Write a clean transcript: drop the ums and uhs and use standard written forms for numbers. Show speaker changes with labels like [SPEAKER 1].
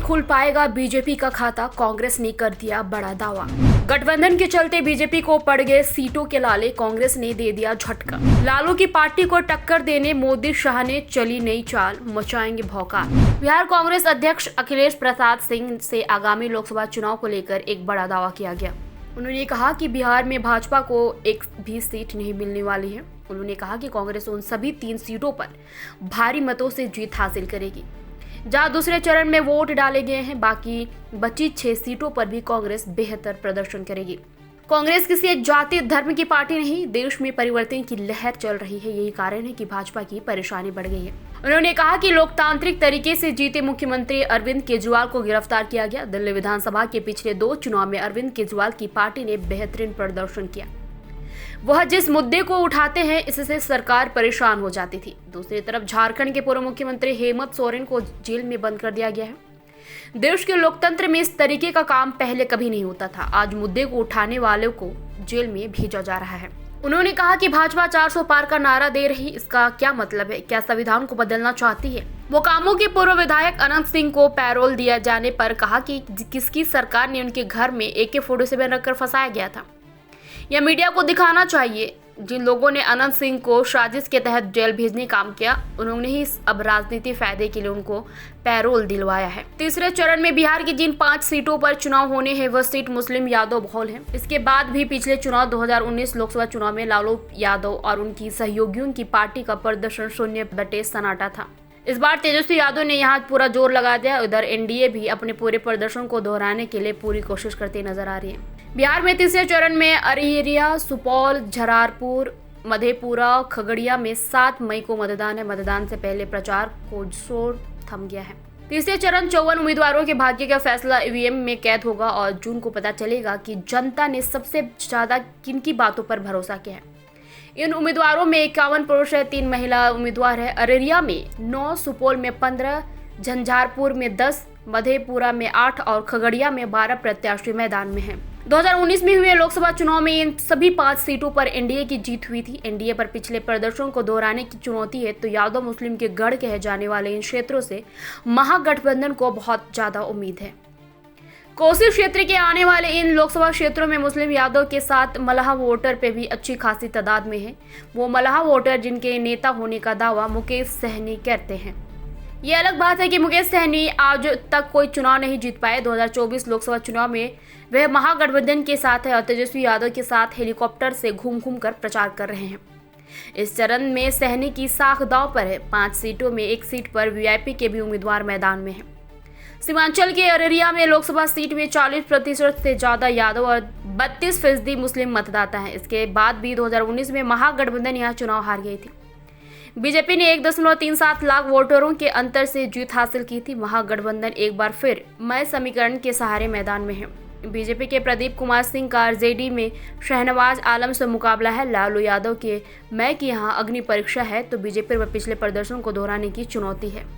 [SPEAKER 1] खुल पाएगा बीजेपी का खाता, कांग्रेस ने कर दिया बड़ा दावा। गठबंधन के चलते बीजेपी को पड़ गए सीटों के लाले, कांग्रेस ने दे दिया झटका। लालू की पार्टी को टक्कर देने मोदी शाह ने चली नई चाल, मचाएंगे भौकाल। बिहार कांग्रेस अध्यक्ष अखिलेश प्रसाद सिंह से आगामी लोकसभा चुनाव को लेकर एक बड़ा दावा किया गया। उन्होंने कहा कि बिहार में भाजपा को एक भी सीट नहीं मिलने वाली है। उन्होंने कहा कि कांग्रेस उन सभी 3 सीटों पर भारी मतों से जीत हासिल करेगी जहां दूसरे चरण में वोट डाले गए हैं। बाकी बची 6 सीटों पर भी कांग्रेस बेहतर प्रदर्शन करेगी। कांग्रेस किसी एक जाति धर्म की पार्टी नहीं, देश में परिवर्तन की लहर चल रही है। यही कारण है कि भाजपा की परेशानी बढ़ गई है। उन्होंने कहा कि लोकतांत्रिक तरीके से जीते मुख्यमंत्री अरविंद केजरीवाल को गिरफ्तार किया गया। दिल्ली विधानसभा के पिछले 2 चुनाव में अरविंद केजरीवाल की पार्टी ने बेहतरीन प्रदर्शन किया। वह जिस मुद्दे को उठाते हैं, इससे सरकार परेशान हो जाती थी। दूसरी तरफ झारखंड के पूर्व मुख्यमंत्री हेमंत सोरेन को जेल में बंद कर दिया गया है। देश के लोकतंत्र में इस तरीके का काम पहले कभी नहीं होता था। आज मुद्दे को उठाने वालों को जेल में भेजा जा रहा है। उन्होंने कहा कि भाजपा 400 पार का नारा दे रही, इसका क्या मतलब है? क्या संविधान को बदलना चाहती है? वो कामों के पूर्व विधायक अनंत सिंह को पैरोल दिया जाने पर कहा कि किसकी सरकार ने उनके घर में AK-47 रखकर फंसाया गया था। यह मीडिया को दिखाना चाहिए। जिन लोगों ने अनंत सिंह को साजिश के तहत जेल भेजने काम किया, उन्होंने ही अब राजनीति फायदे के लिए उनको पैरोल दिलवाया है। तीसरे चरण में बिहार की जिन 5 सीटों पर चुनाव होने हैं, वह सीट मुस्लिम यादव बहुल है। इसके बाद भी पिछले चुनाव 2019 लोकसभा चुनाव में लालू यादव और उनकी सहयोगियों की पार्टी का प्रदर्शन शून्य बटे सन्नाटा था। इस बार तेजस्वी यादव ने यहाँ पूरा जोर लगा दिया। उधर एनडीए भी अपने पूरे प्रदर्शन को दोहराने के लिए पूरी कोशिश करती नजर आ रही है। बिहार में तीसरे चरण में अररिया, सुपौल, झंझारपुर, मधेपुरा, खगड़िया में 7 मई को मतदान है। मतदान से पहले प्रचार को जोर थम गया है। तीसरे चरण 54 उम्मीदवारों के भाग्य का फैसला EVM में कैद होगा और जून को पता चलेगा कि जनता ने सबसे ज्यादा किन की बातों पर भरोसा किया है। इन उम्मीदवारों में 51 पुरुष है, 3 महिला उम्मीदवार है। अररिया में 9, सुपौल में 15, झंझारपुर में 10, मधेपुरा में 8 और खगड़िया में 12 प्रत्याशी मैदान में हैं। 2019 में हुए लोकसभा चुनाव में इन सभी 5 सीटों पर एनडीए की जीत हुई थी। एनडीए पर पिछले प्रदर्शन को दोहराने की चुनौती है, तो यादव मुस्लिम के गढ़ कहे जाने वाले इन क्षेत्रों से महागठबंधन को बहुत ज्यादा उम्मीद है। कोसी क्षेत्र के आने वाले इन लोकसभा क्षेत्रों में मुस्लिम यादव के साथ मल्लाह वोटर पे भी अच्छी खासी तादाद में है। वो मल्लाह वोटर जिनके नेता होने का दावा मुकेश सहनी करते हैं। ये अलग बात है कि मुकेश सहनी आज तक कोई चुनाव नहीं जीत पाए। 2024 लोकसभा चुनाव में वह महागठबंधन के साथ है और तेजस्वी यादव के साथ हेलीकॉप्टर से घूम घूम कर प्रचार कर रहे हैं। इस चरण में सहनी की साख दांव पर है। 5 सीटों में 1 सीट पर VIP के भी उम्मीदवार मैदान में हैं। सीमांचल के अररिया में लोकसभा सीट में 40% से ज्यादा यादव और 32% मुस्लिम मतदाता हैं। इसके बाद भी 2019 में महागठबंधन यहाँ चुनाव हार गई थी। बीजेपी ने 1.37 लाख वोटरों के अंतर से जीत हासिल की थी। महागठबंधन एक बार फिर मय समीकरण के सहारे मैदान में है। बीजेपी के प्रदीप कुमार सिंह का RJD में शहनवाज आलम से मुकाबला है। लालू यादव के मय की यहाँ अग्नि परीक्षा है, तो बीजेपी पर पिछले प्रदर्शन को दोहराने की चुनौती है।